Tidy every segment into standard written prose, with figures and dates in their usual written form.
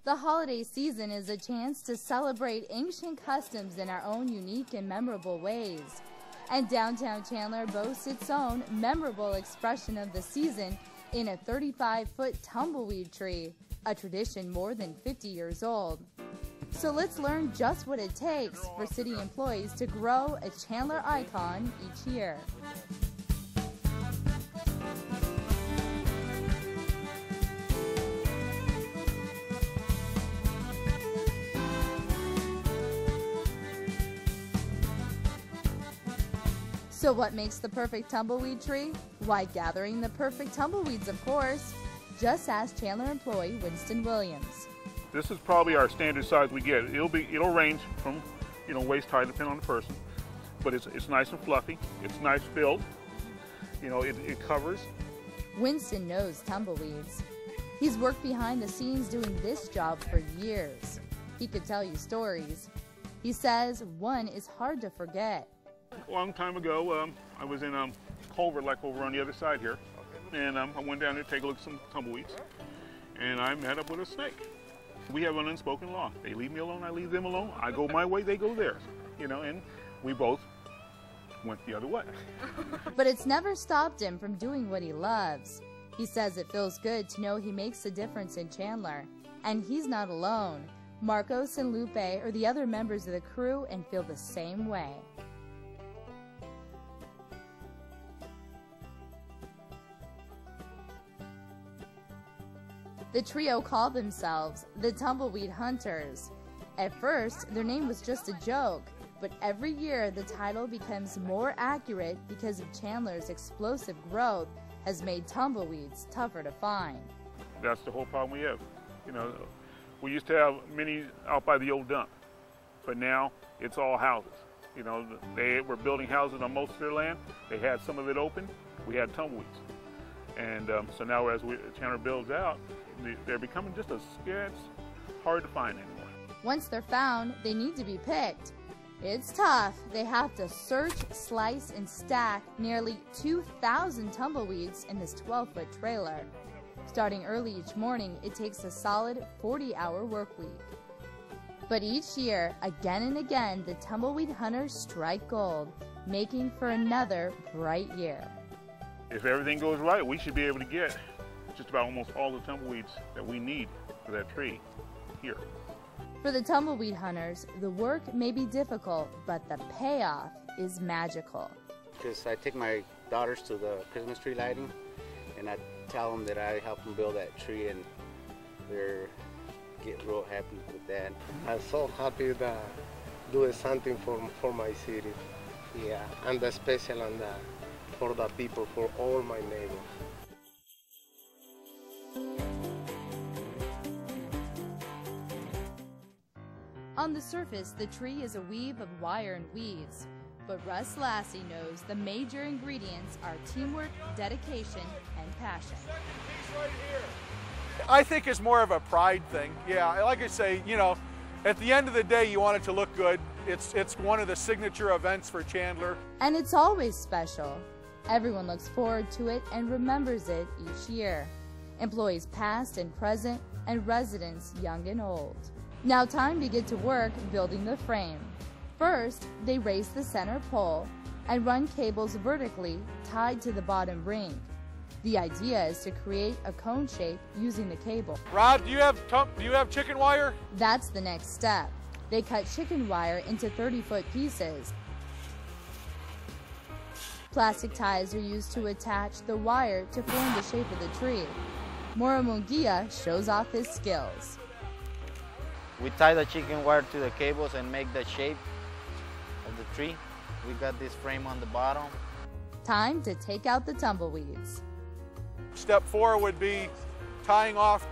The holiday season is a chance to celebrate ancient customs in our own unique and memorable ways. And downtown Chandler boasts its own memorable expression of the season in a 35-foot tumbleweed tree, a tradition more than 50 years old. So let's learn just what it takes for city employees to grow a Chandler icon each year. So what makes the perfect tumbleweed tree? Why, gathering the perfect tumbleweeds, of course. Just ask Chandler employee Winston Williams. This is probably our standard size we get. It'll range from, waist high, depending on the person, but it's nice and fluffy. It's nice filled. It covers. Winston knows tumbleweeds. He's worked behind the scenes doing this job for years. He could tell you stories. He says one is hard to forget. A long time ago, I was in Culver, like over on the other side here, and I went down there to take a look at some tumbleweeds, and I met up with a snake. We have an unspoken law. They leave me alone, I leave them alone. I go my way, they go theirs, and we both went the other way. But it's never stopped him from doing what he loves. He says it feels good to know he makes a difference in Chandler. And he's not alone. Marcos and Lupe are the other members of the crew and feel the same way. The trio called themselves the Tumbleweed Hunters. At first, their name was just a joke, but every year the title becomes more accurate because of Chandler's explosive growth has made tumbleweeds tougher to find. That's the whole problem we have. We used to have many out by the old dump, but now it's all houses. They were building houses on most of their land. They had some of it open. We had tumbleweeds. And so now as Chandler builds out, they're becoming just a sketch, hard to find anymore. Once they're found, they need to be picked. It's tough. They have to search, slice, and stack nearly 2,000 tumbleweeds in this 12-foot trailer. Starting early each morning, it takes a solid 40-hour work week. But each year, again and again, the Tumbleweed Hunters strike gold, making for another bright year. If everything goes right, we should be able to get just about almost all the tumbleweeds that we need for that tree here. For the Tumbleweed Hunters, the work may be difficult, but the payoff is magical. Because I take my daughters to the Christmas tree lighting, and I tell them that I helped them build that tree, and they get real happy with that. I'm so happy that do something for my city. Yeah, and especially for the people, for all my neighbors. On the surface, the tree is a weave of wire and weeds, but Russ Lassie knows the major ingredients are teamwork, dedication, and passion. I think it's more of a pride thing. Yeah, like I say, at the end of the day, you want it to look good. It's one of the signature events for Chandler. And it's always special. Everyone looks forward to it and remembers it each year. Employees past and present, and residents young and old. Now time to get to work building the frame. First, they raise the center pole and run cables vertically tied to the bottom ring. The idea is to create a cone shape using the cable. Rob, do you have chicken wire? That's the next step. They cut chicken wire into 30-foot pieces. Plastic ties are used to attach the wire to form the shape of the tree. Mora Munguia shows off his skills. We tie the chicken wire to the cables and make the shape of the tree. We got this frame on the bottom. Time to take out the tumbleweeds. Step 4 would be tying off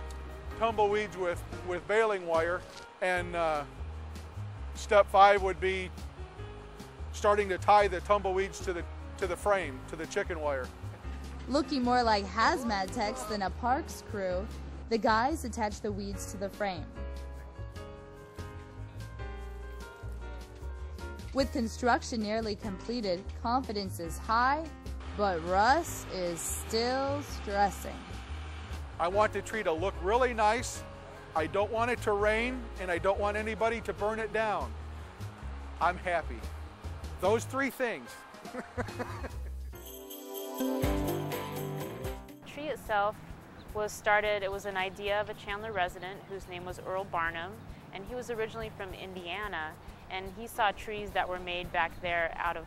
tumbleweeds with baling wire, and step 5 would be starting to tie the tumbleweeds to the frame, to the chicken wire. Looking more like hazmat techs than a parks crew, the guys attach the weeds to the frame. With construction nearly completed, confidence is high, but Russ is still stressing. I want the tree to look really nice I don't want it to rain, and I don't want anybody to burn it down. I'm happy. Those three things. The tree itself was started, it was an idea of a Chandler resident whose name was Earl Barnum, and he was originally from Indiana, and he saw trees that were made back there out of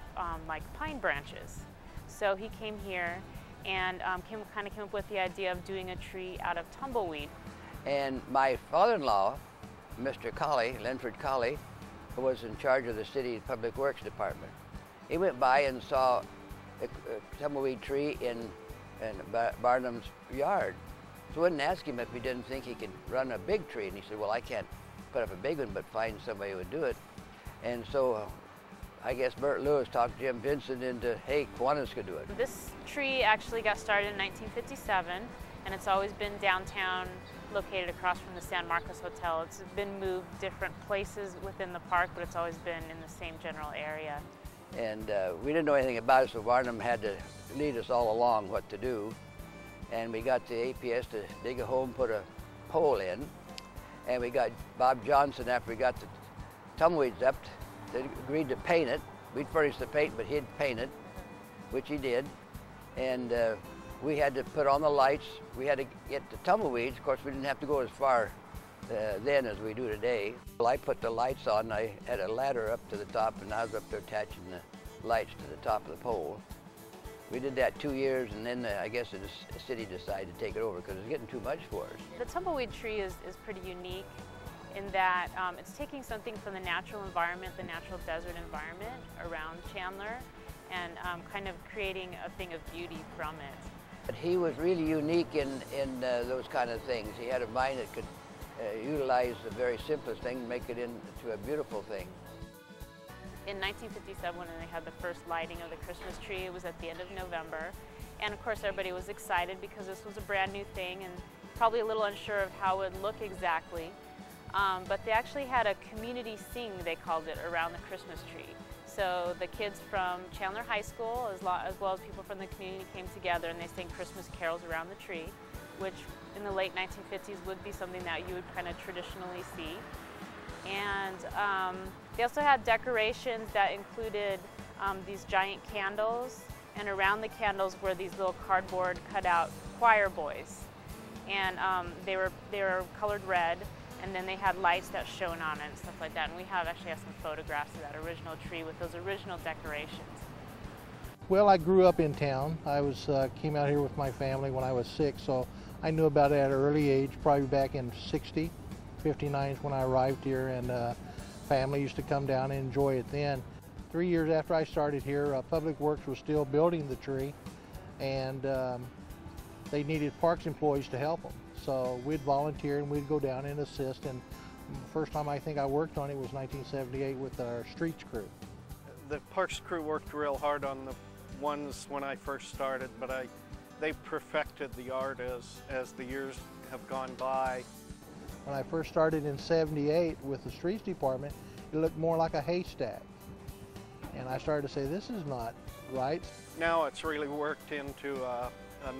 like pine branches. So he came here and kind of came up with the idea of doing a tree out of tumbleweed. And my father-in-law, Mr. Colley, Linford Colley, was in charge of the city public works department. He went by and saw a tumbleweed tree in Barnum's yard. So I didn't ask him if he didn't think he could run a big tree, and he said, well, I can't put up a big one, but find somebody who would do it. And so I guess Bert Lewis talked Jim Vincent into, hey, Kiwanis could do it. This tree actually got started in 1957, and it's always been downtown, located across from the San Marcos Hotel. It's been moved different places within the park, but it's always been in the same general area. And we didn't know anything about it, so Barnum had to lead us all along what to do. And we got the APS to dig a hole and put a pole in. And we got Bob Johnson, after we got the tumbleweeds up, they agreed to paint it. We'd furnish the paint, but he'd paint it, which he did. And we had to put on the lights. We had to get the tumbleweeds. Of course, we didn't have to go as far then as we do today. Well, I put the lights on. I had a ladder up to the top, and I was up there attaching the lights to the top of the pole. We did that 2 years, and then I guess the city decided to take it over because it was getting too much for us. The tumbleweed tree is pretty unique in that it's taking something from the natural environment, the natural desert environment around Chandler, and kind of creating a thing of beauty from it. But he was really unique in those kind of things. He had a mind that could utilize the very simplest thing and make it into a beautiful thing. In 1957, when they had the first lighting of the Christmas tree, it was at the end of November. And of course, everybody was excited because this was a brand new thing and probably a little unsure of how it would look exactly. But they actually had a community sing, they called it, around the Christmas tree. So the kids from Chandler High School, as well as people from the community, came together and they sang Christmas carols around the tree, which in the late 1950s would be something that you would kind of traditionally see. And they also had decorations that included these giant candles, and around the candles were these little cardboard cutout choir boys. And they were colored red, and then they had lights that shone on it and stuff like that. And we actually have some photographs of that original tree with those original decorations. Well, I grew up in town. I came out here with my family when I was 6, so I knew about it at an early age, probably back in 60, 59 is when I arrived here, and family used to come down and enjoy it then. 3 years after I started here, Public Works was still building the tree, and they needed parks employees to help them. So we'd volunteer and we'd go down and assist, and the first time I think I worked on it was 1978 with our streets crew. The parks crew worked real hard on the ones when I first started, but they perfected the art as the years have gone by. When I first started in 78 with the streets department, it looked more like a haystack. And I started to say, this is not right. Now it's really worked into a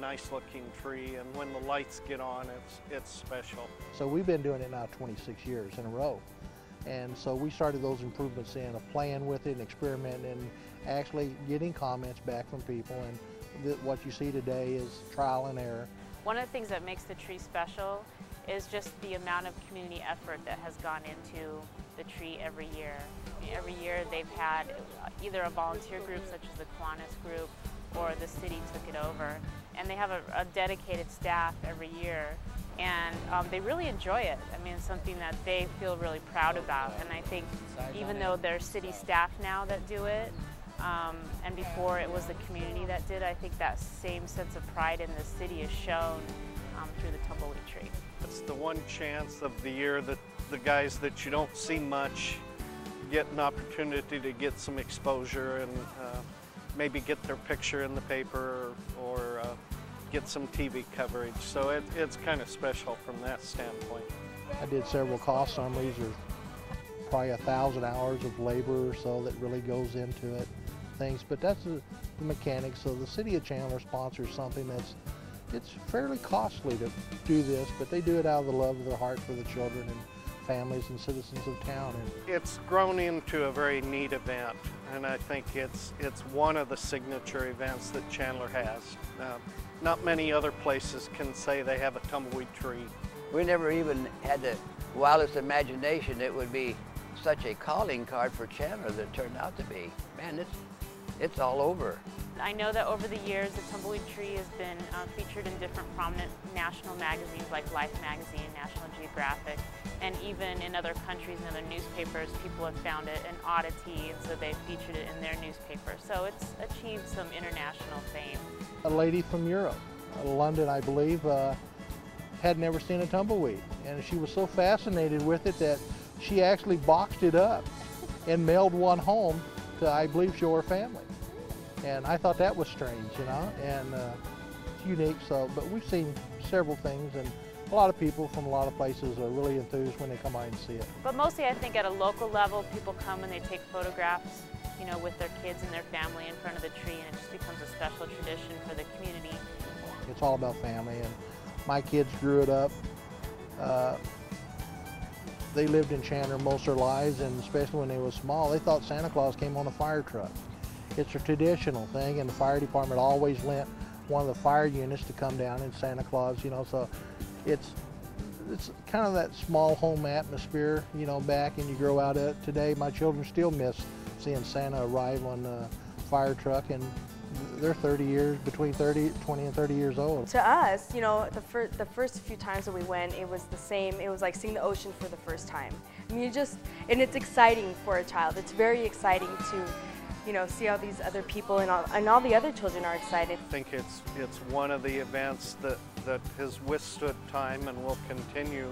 nice looking tree, and when the lights get on, it's special. So we've been doing it now 26 years in a row. And so we started those improvements in, playing with it and experimenting and actually getting comments back from people. And what you see today is trial and error. One of the things that makes the tree special is just the amount of community effort that has gone into the tree every year. Every year they've had either a volunteer group such as the Kiwanis group, or the city took it over. And they have a dedicated staff every year, and they really enjoy it. I mean, it's something that they feel really proud about. And I think even though there's city staff now that do it, and before it was the community that did, I think that same sense of pride in the city is shown through the tumbleweed tree. It's the one chance of the year that the guys that you don't see much get an opportunity to get some exposure and maybe get their picture in the paper or get some TV coverage. So it's kind of special from that standpoint. I did several cost summaries of probably 1,000 hours of labor or so that really goes into it, things. But that's the mechanics. So the city of Chandler sponsors something that's it's fairly costly to do this, but they do it out of the love of their heart for the children and families and citizens of town. And it's grown into a very neat event, and I think it's one of the signature events that Chandler has. Not many other places can say they have a tumbleweed tree. We never even had the wildest imagination it would be such a calling card for Chandler that it turned out to be. Man, it's all over. I know that over the years, the tumbleweed tree has been featured in different prominent national magazines like Life magazine, National Geographic, and even in other countries and other newspapers, people have found it an oddity, and so they've featured it in their newspaper. So it's achieved some international fame. A lady from Europe, London, I believe, had never seen a tumbleweed, and she was so fascinated with it that she actually boxed it up and mailed one home to, I believe, show her family. And I thought that was strange, you know, and it's unique. So, but we've seen several things, and a lot of people from a lot of places are really enthused when they come by and see it. But mostly, I think at a local level, people come and they take photographs, you know, with their kids and their family in front of the tree, and it just becomes a special tradition for the community. It's all about family, and my kids grew it up. They lived in Chandler most of their lives, and especially when they were small, they thought Santa Claus came on a fire truck. It's a traditional thing, and the fire department always lent one of the fire units to come down in Santa Claus, you know, so it's kind of that small home atmosphere, you know, back, and you grow out of it. Today, my children still miss seeing Santa arrive on the fire truck, and they're 30 years, between 20 and 30 years old. To us, you know, the first few times that we went, it was the same. It was like seeing the ocean for the first time. I mean, and it's exciting for a child. It's very exciting to, you know, see all these other people, and all the other children are excited. I think it's one of the events that has withstood time and will continue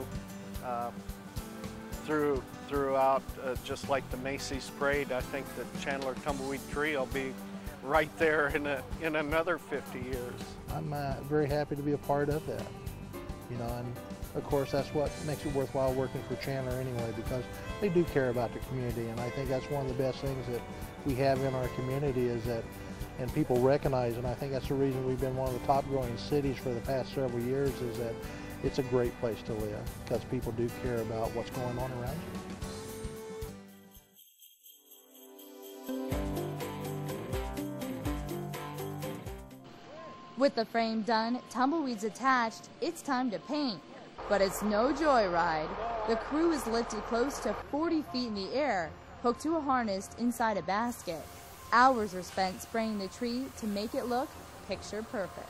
throughout, just like the Macy's Parade. I think the Chandler Tumbleweed Tree will be right there in another 50 years. I'm very happy to be a part of that, you know, and of course that's what makes it worthwhile working for Chandler anyway, because they do care about the community, and I think that's one of the best things that we have in our community is that, and people recognize, and I think that's the reason we've been one of the top growing cities for the past several years, is that it's a great place to live because people do care about what's going on around you. With the frame done, tumbleweeds attached, it's time to paint. But it's no joyride. The crew is lifted close to 40 feet in the air, hooked to a harness inside a basket. Hours are spent spraying the tree to make it look picture perfect.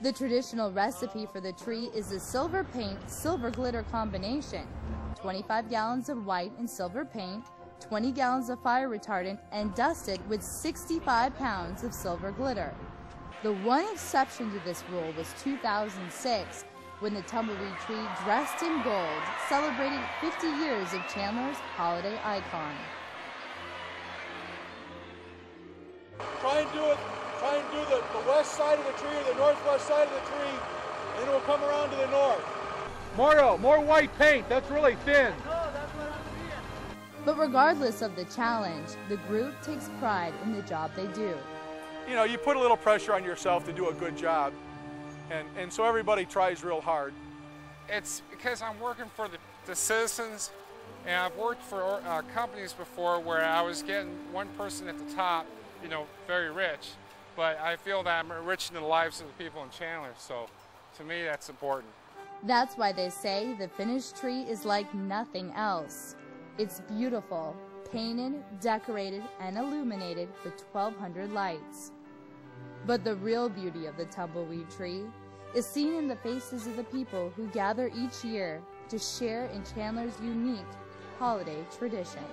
The traditional recipe for the tree is the silver paint, silver glitter combination. 25 gallons of white and silver paint, 20 gallons of fire retardant, and dusted with 65 pounds of silver glitter. The one exception to this rule was 2006, when the tumbleweed tree, dressed in gold, celebrated 50 years of Chandler's holiday icon. Try and do the west side of the tree or the northwest side of the tree, and then we'll come around to the north. More white paint, that's really thin. But regardless of the challenge, the group takes pride in the job they do. You know, you put a little pressure on yourself to do a good job, and so everybody tries real hard. It's because I'm working for the citizens, and I've worked for companies before where I was getting one person at the top, you know, very rich, but I feel that I'm enriching the lives of the people in Chandler, so to me that's important. That's why they say the finished tree is like nothing else. It's beautiful, painted, decorated, and illuminated with 1,200 lights. But the real beauty of the tumbleweed tree is seen in the faces of the people who gather each year to share in Chandler's unique holiday tradition.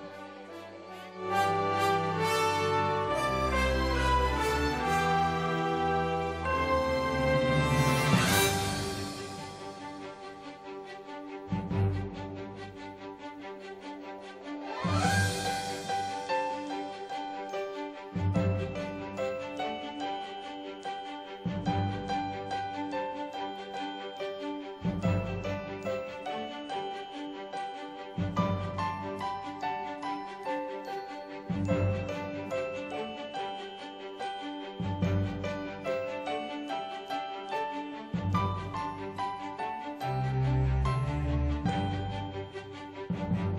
Bye.